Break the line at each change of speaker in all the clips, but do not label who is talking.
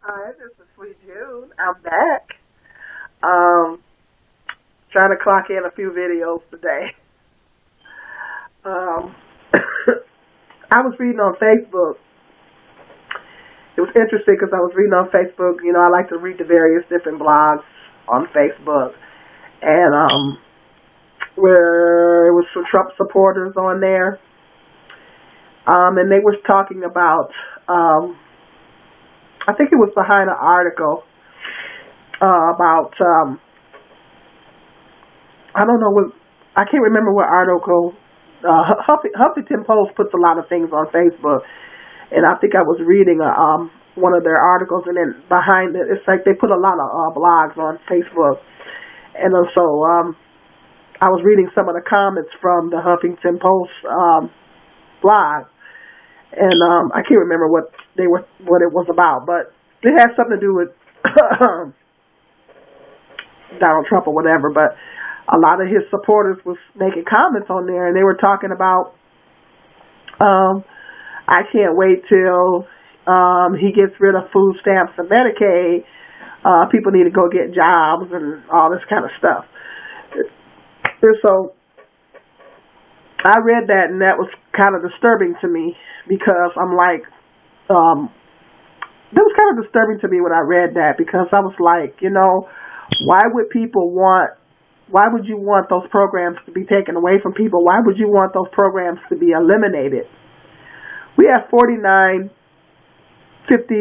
Hi, this is Sweet June. I'm back. Um, Trying to clock in a few videos today. Um, I was reading on Facebook. It was interesting because I was reading on Facebook. You know, I like to read the various different blogs on Facebook, and where it was some Trump supporters on there, and they was talking about. I think it was behind an article about I don't know what I can't remember what article. Huffington Post puts a lot of things on Facebook, and I think I was reading one of their articles, and then behind it, it's like they put a lot of blogs on Facebook, and so I was reading some of the comments from the Huffington Post blog, and I can't remember what it was about, but it had something to do with Donald Trump or whatever, but a lot of his supporters was making comments on there, and they were talking about, I can't wait till he gets rid of food stamps and Medicaid. People need to go get jobs and all this kind of stuff. And so I read that, and that was kind of disturbing to me because I'm like, that was kind of disturbing to me when I read that, because I was like, why would you want those programs to be taken away from people? Why would you want those programs to be eliminated? We have 50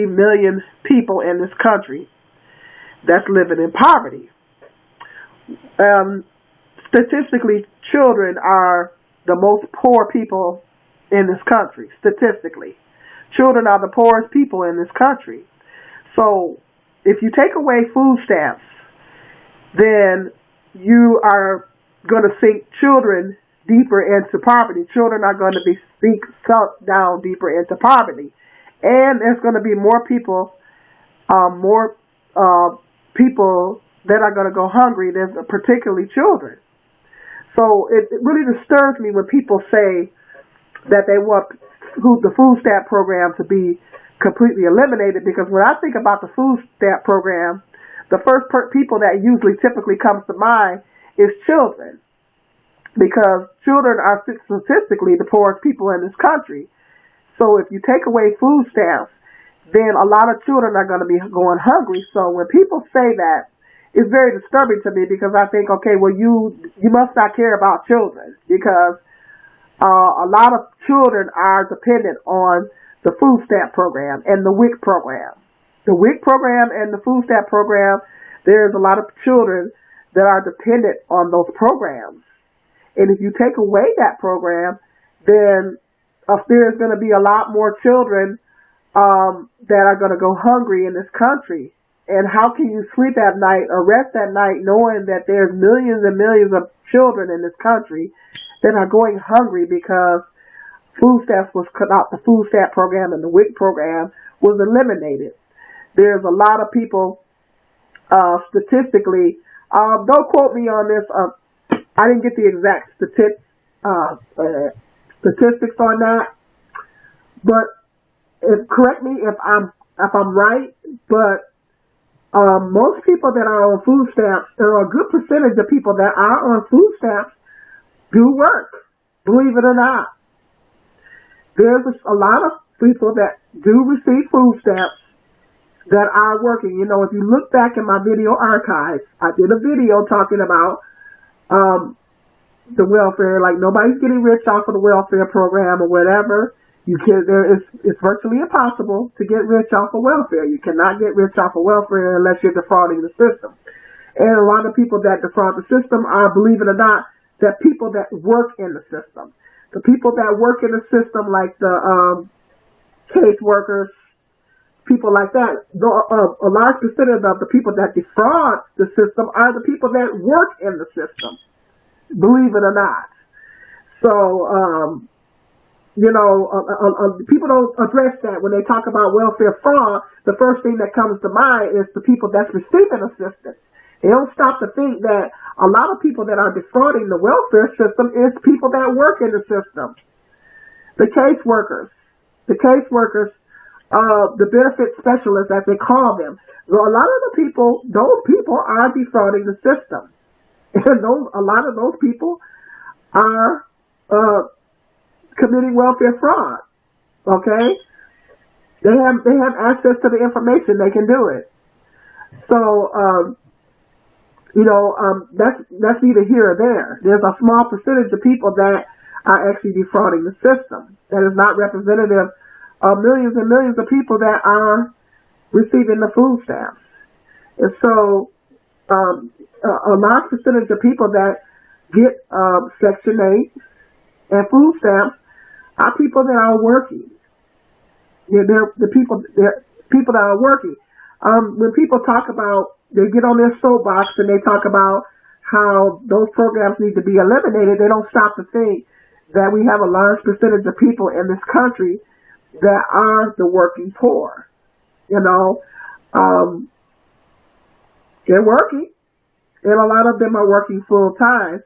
million people in this country that's living in poverty. Statistically, children are the most poor people in this country. Statistically, children are the poorest people in this country. So if you take away food stamps, then you are going to sink children deeper into poverty. Children are going to be sunk down deeper into poverty. And there's going to be more people that are going to go hungry, than particularly children. So it really disturbs me when people say that they want the food stamp program to be completely eliminated, because when I think about the food stamp program, the first people that usually typically comes to mind is children, because children are statistically the poorest people in this country. So if you take away food stamps, then a lot of children are going to be going hungry. So when people say that, it's very disturbing to me, because I think, okay, well, you must not care about children, because a lot of children are dependent on the food stamp program and the WIC program. The WIC program and the food stamp program, there's a lot of children that are dependent on those programs. And if you take away that program, then there's going to be a lot more children that are going to go hungry in this country. And how can you sleep at night or rest at night knowing that there's millions and millions of children in this country that are going hungry because food stamps was cut out, the food stamp program and the WIC program was eliminated? There's a lot of people, statistically, don't quote me on this. I didn't get the exact statistics on that, but correct me if I'm right. But most people that are on food stamps, there are a good percentage of people that are on food stamps do work. Believe it or not, there's a lot of people that do receive food stamps that are working. If you look back in my video archives, I did a video talking about the welfare, like nobody's getting rich off of the welfare program or whatever. It's virtually impossible to get rich off of welfare. You cannot get rich off of welfare unless you're defrauding the system. And a lot of people that defraud the system are, believe it or not, that people that work in the system. The people that work in the system, like the case workers, people like that, a large percentage of the people that defraud the system are the people that work in the system, believe it or not. So, people don't address that when they talk about welfare fraud. The first thing that comes to mind is the people that's receiving assistance. They don't stop to think that a lot of people that are defrauding the welfare system is people that work in the system. The caseworkers the benefit specialists, as they call them. So a lot of the people, those people are defrauding the system. And a lot of those people are committing welfare fraud. Okay? They have access to the information. They can do it. So, that's neither here or there. There's a small percentage of people that are actually defrauding the system. That is not representative of millions and millions of people that are receiving the food stamps. And so, a large percentage of people that get Section 8 and food stamps are people that are working. They're people that are working. When people talk about, they get on their soapbox and they talk about how those programs need to be eliminated, they don't stop to think that we have a large percentage of people in this country that are the working poor. They're working, and a lot of them are working full time,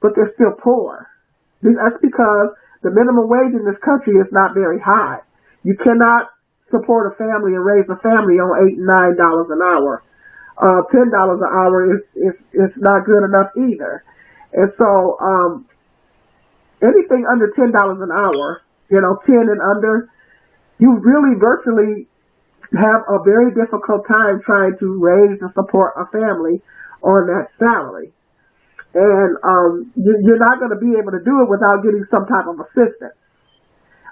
but they're still poor. That's because the minimum wage in this country is not very high. You cannot support a family and raise a family on $8 and $9 an hour. $10 an hour is not good enough either. And so anything under $10 an hour, 10 and under, you really virtually have a very difficult time trying to raise and support a family on that salary. And you're not going to be able to do it without getting some type of assistance.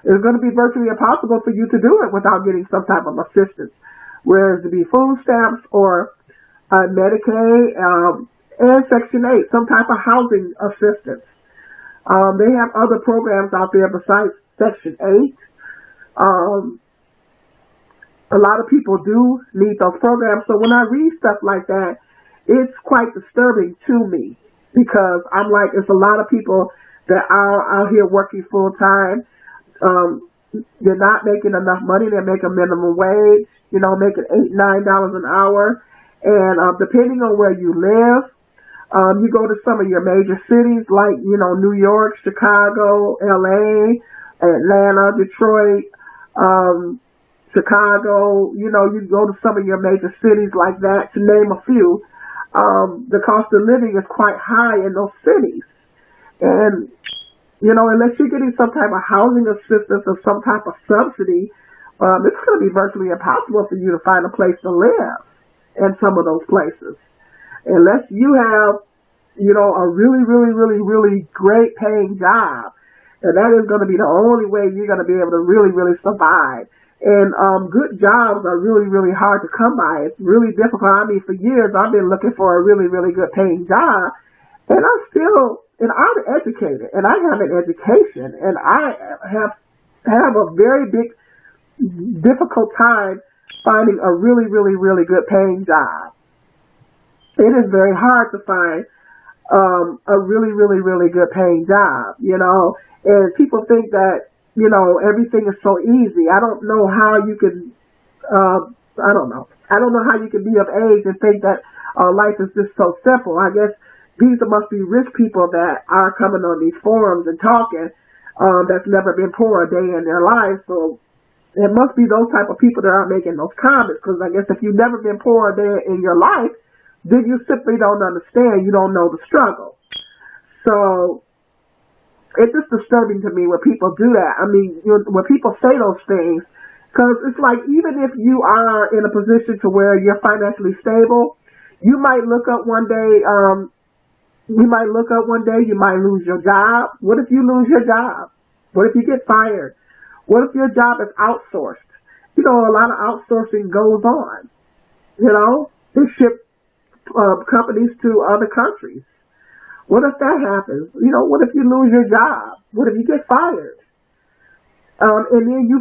It's going to be virtually impossible for you to do it without getting some type of assistance, whether it be food stamps or Medicaid and Section 8, some type of housing assistance. They have other programs out there besides Section 8. A lot of people do need those programs. So when I read stuff like that, it's quite disturbing to me, because I'm like, it's a lot of people that are out here working full time. They're not making enough money. They're making minimum wage, making $8, $9 an hour. And depending on where you live, you go to some of your major cities like, New York, Chicago, LA, Atlanta, Detroit, Chicago, you go to some of your major cities like that, to name a few. The cost of living is quite high in those cities. And unless you're getting some type of housing assistance or some type of subsidy, it's going to be virtually impossible for you to find a place to live in some of those places. Unless you have, a really, really, really, really great paying job. And that is going to be the only way you're going to be able to really, really survive. And good jobs are really, really hard to come by. It's really difficult. I mean, for years, I've been looking for a really, really good paying job. And I'm educated, and I have an education, and I have a very big, difficult time finding a really, really, really good paying job. It is very hard to find a really, really, really good paying job, and people think that, everything is so easy. I don't know how you can, I don't know how you can be of age and think that life is just so simple. I guess these must be rich people that are coming on these forums and talking, that's never been poor a day in their life. So it must be those type of people that are making those comments, because I guess if you've never been poor a day in your life, then you simply don't understand. You don't know the struggle. So it's just disturbing to me when people do that. I mean, when people say those things, because it's like, even if you are in a position to where you're financially stable, you might look up one day, you might lose your job. What if you lose your job? What if you get fired? What if your job is outsourced? A lot of outsourcing goes on. They ship companies to other countries. What if that happens? What if you lose your job? What if you get fired? And then you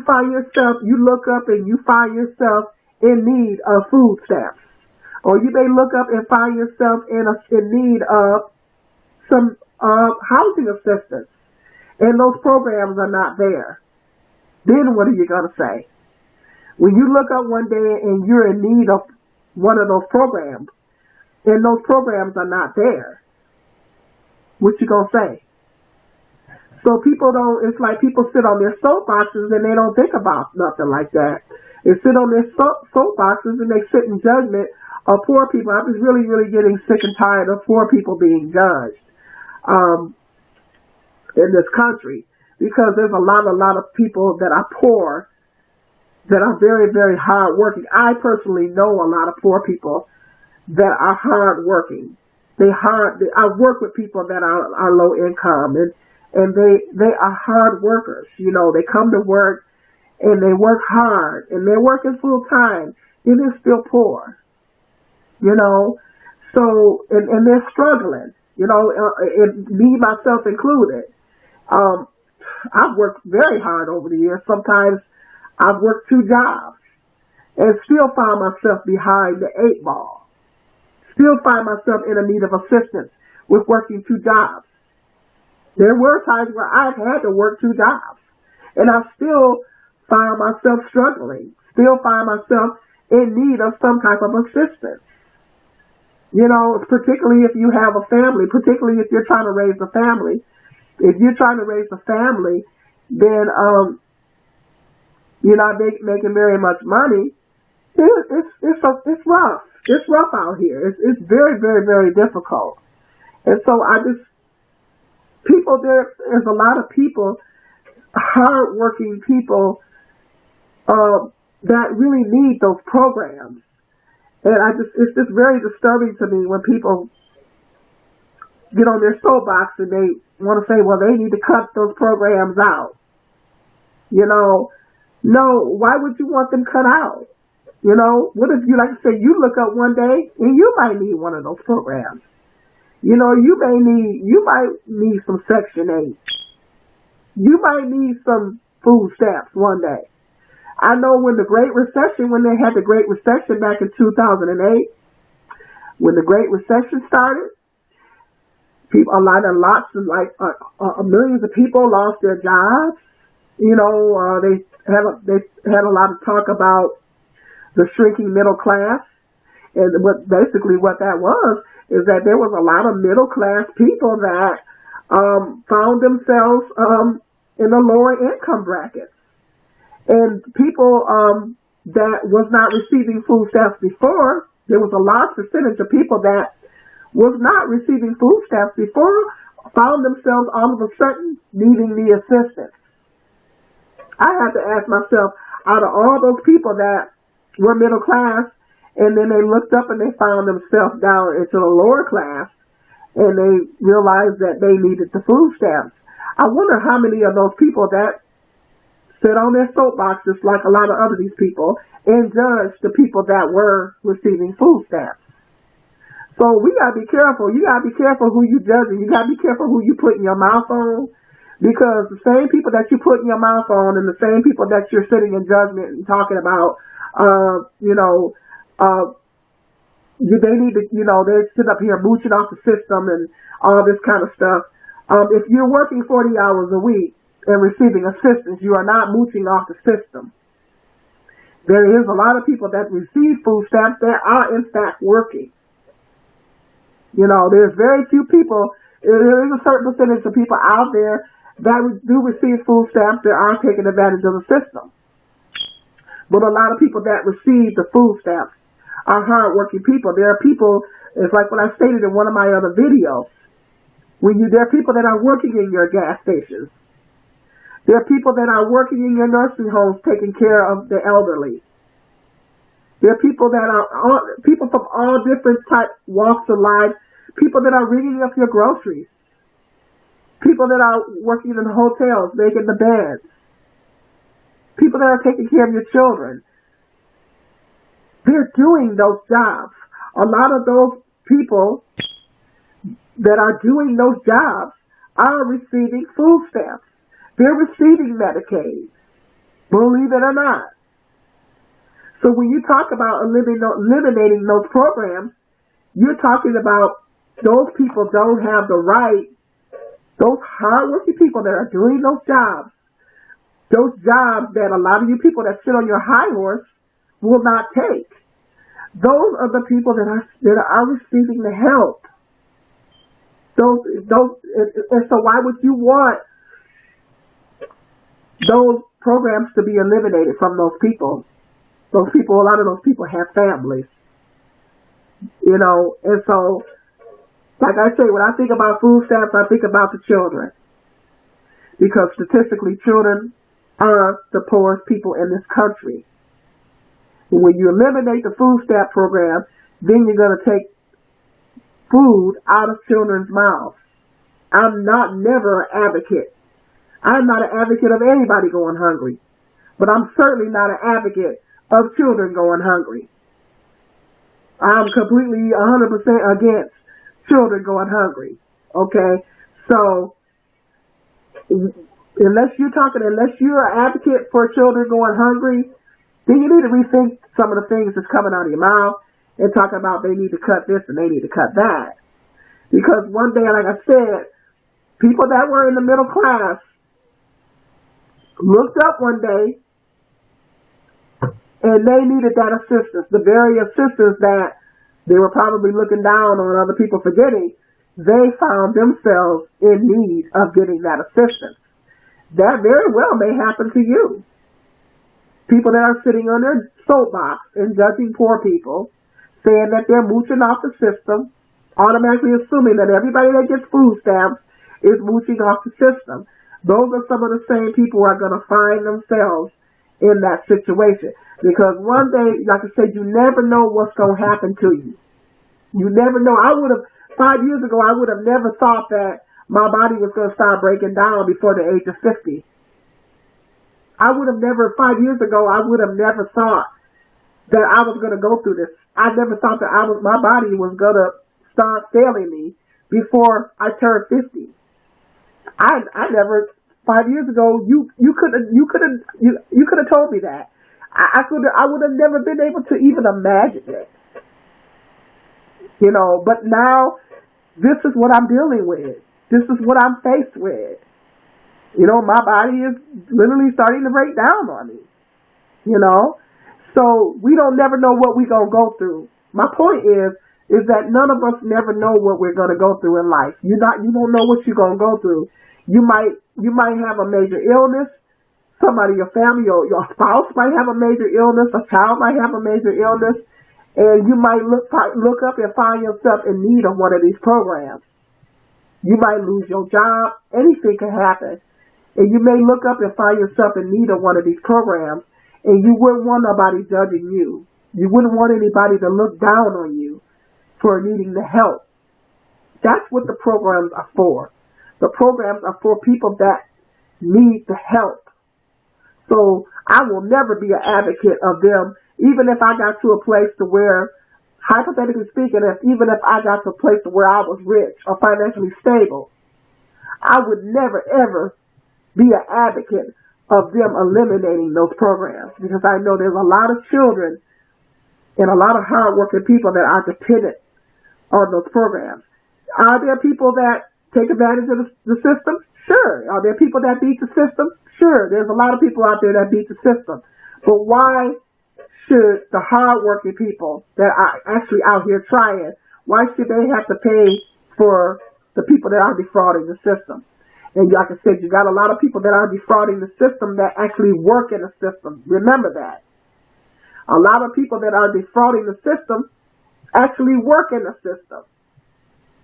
look up and you find yourself in need of food stamps. Or you may look up and find yourself in need of some housing assistance, and those programs are not there. Then what are you going to say? When you look up one day and you're in need of one of those programs, and those programs are not there, what you going to say? So it's like people sit on their soapboxes and they don't think about nothing like that. They sit on their soapboxes and they sit in judgment of poor people. I'm just really, really getting sick and tired of poor people being judged in this country, because there's a lot of people that are poor that are very, very hard working. I personally know a lot of poor people that are hard working. I work with people that are low income, and they are hard workers. You know, they come to work and they work hard and they're working full time and they're still poor. You know, so and they're struggling. You know, and me myself included. I've worked very hard over the years. Sometimes I've worked 2 jobs and still find myself behind the 8 ball. Still find myself in need of assistance with working 2 jobs. There were times where I've had to work 2 jobs, and I still find myself struggling, still find myself in need of some type of assistance. You know, particularly if you have a family, particularly if you're trying to raise a family. If you're trying to raise a family, then you're not making very much money. It's rough. It's rough out here. It's very, very, very difficult. And so there's a lot of people, hard-working people, that really need those programs. And it's just very disturbing to me when people get on their soapbox and they want to say, well, they need to cut those programs out. You know, no, why would you want them cut out? You know, what if you, like I say, you look up one day and you might need one of those programs. You know, you might need some Section 8. You might need some food stamps one day. I know when they had the Great Recession back in 2008, when the Great Recession started, millions of people lost their jobs. You know, they had a lot of talk about the shrinking middle class, and what that was is that there was a lot of middle class people that found themselves in the lower income brackets, and people that was not receiving food stamps before. There was a large percentage of people that was not receiving food stamps before, found themselves all of a sudden needing the assistance. I had to ask myself, out of all those people that were middle class, and then they looked up and they found themselves down into the lower class, and they realized that they needed the food stamps. I wonder how many of those people that sit on their soapboxes like a lot of other these people and judge the people that were receiving food stamps. So we gotta be careful. You gotta be careful who you judging. You gotta be careful who you putting your mouth on, because the same people that you putting your mouth on and the same people that you're sitting in judgment and talking about, they need to, they sit up here mooching off the system and all this kind of stuff. If you're working 40 hours a week and receiving assistance, you are not mooching off the system. There is a lot of people that receive food stamps that are in fact working. You know, there's very few people, there is a certain percentage of people out there that do receive food stamps that aren't taking advantage of the system. But a lot of people that receive the food stamps are hard-working people. There are people, it's like what I stated in one of my other videos, there are people that are working in your gas stations. There are people that are working in your nursing homes taking care of the elderly. There are people people from all different walks of life, people that are ringing up your groceries, people that are working in hotels, making the beds, people that are taking care of your children. They're doing those jobs. A lot of those people that are doing those jobs are receiving food stamps. They're receiving Medicaid, believe it or not. So when you talk about eliminating those programs, you're talking about those people don't have the right, those hard-working people that are doing those jobs that a lot of you people that sit on your high horse will not take. Those are the people that are receiving the help. And so why would you want those programs to be eliminated from those people? Those people, a lot of those people have families, you know, and so, like I say, when I think about food stamps, I think about the children, because statistically, children are the poorest people in this country. And when you eliminate the food stamp program, then you're going to take food out of children's mouths. I'm never an advocate. I'm not an advocate of anybody going hungry, but I'm certainly not an advocate of children going hungry. I'm completely 100% against children going hungry. Okay? So, unless you're an advocate for children going hungry, then you need to rethink some of the things that's coming out of your mouth and talking about they need to cut this and they need to cut that. Because one day, like I said, people that were in the middle class looked up one day and they needed that assistance. The very assistance that they were probably looking down on other people for getting, they found themselves in need of getting that assistance. That very well may happen to you. People that are sitting on their soapbox and judging poor people, saying that they're mooching off the system, automatically assuming that everybody that gets food stamps is mooching off the system. Those are some of the same people who are going to find themselves in that situation. Because one day, like I said, you never know what's going to happen to you. You never know. 5 years ago, I would have never thought that my body was going to start breaking down before the age of 50. 5 years ago, I would have never thought that I was going to go through this. I never thought that my body was going to start failing me before I turned 50. I never, 5 years ago, you could have told me that. I would have never been able to even imagine it. You know, but now this is what I'm dealing with. This is what I'm faced with. You know, my body is literally starting to break down on me. You know, so we don't never know what we're gonna go through. My point is that none of us never know what we're gonna go through in life. You don't know what you're gonna go through. You might have a major illness. Somebody, your family, your spouse might have a major illness. A child might have a major illness, and you might look up and find yourself in need of one of these programs. You might lose your job. Anything can happen. And you may look up and find yourself in need of one of these programs, and you wouldn't want nobody judging you. You wouldn't want anybody to look down on you for needing the help. That's what the programs are for. The programs are for people that need the help. So I will never be an advocate of them, even if I got to a place to where, hypothetically speaking, even if I got to a place to where I was rich or financially stable, I would never, ever be an advocate of them eliminating those programs, because I know there's a lot of children and a lot of hardworking people that are dependent on those programs. Are there people that take advantage of the system? Sure. Are there people that beat the system? Sure. There's a lot of people out there that beat the system. But why should the hardworking people that are actually out here trying, why should they have to pay for the people that are defrauding the system? And like I said, you got a lot of people that are defrauding the system that actually work in the system. Remember that. A lot of people that are defrauding the system actually work in the system.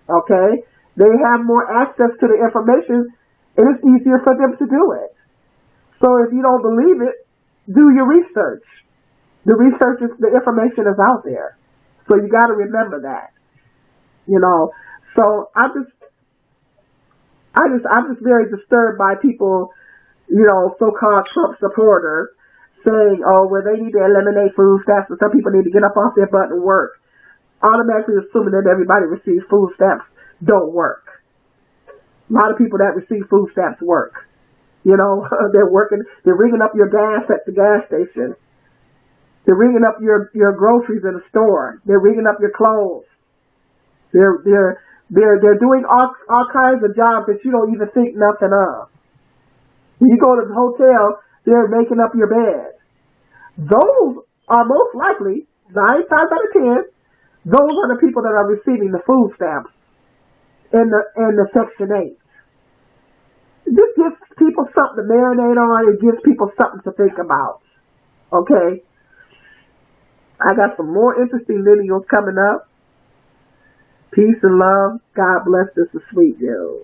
Okay? They have more access to the information, and it's easier for them to do it. So if you don't believe it, do your research. The information is out there. So you got to remember that. You know, so I'm just very disturbed by people, you know, so-called Trump supporters saying, oh, well, they need to eliminate food stamps, and some people need to get up off their butt and work, automatically assuming that everybody receives food stamps don't work. A lot of people that receive food stamps work. You know, they're working, they're ringing up your gas at the gas station. They're ringing up your groceries in the store. They're ringing up your clothes. They're doing all kinds of jobs that you don't even think nothing of. When you go to the hotel, they're making up your bed. Those are most likely, 9 times out of 10, those are the people that are receiving the food stamps and the Section 8. This gives people something to marinate on. It gives people something to think about. Okay? I got some more interesting videos coming up. Peace and love. God bless. This is Sweet Joe.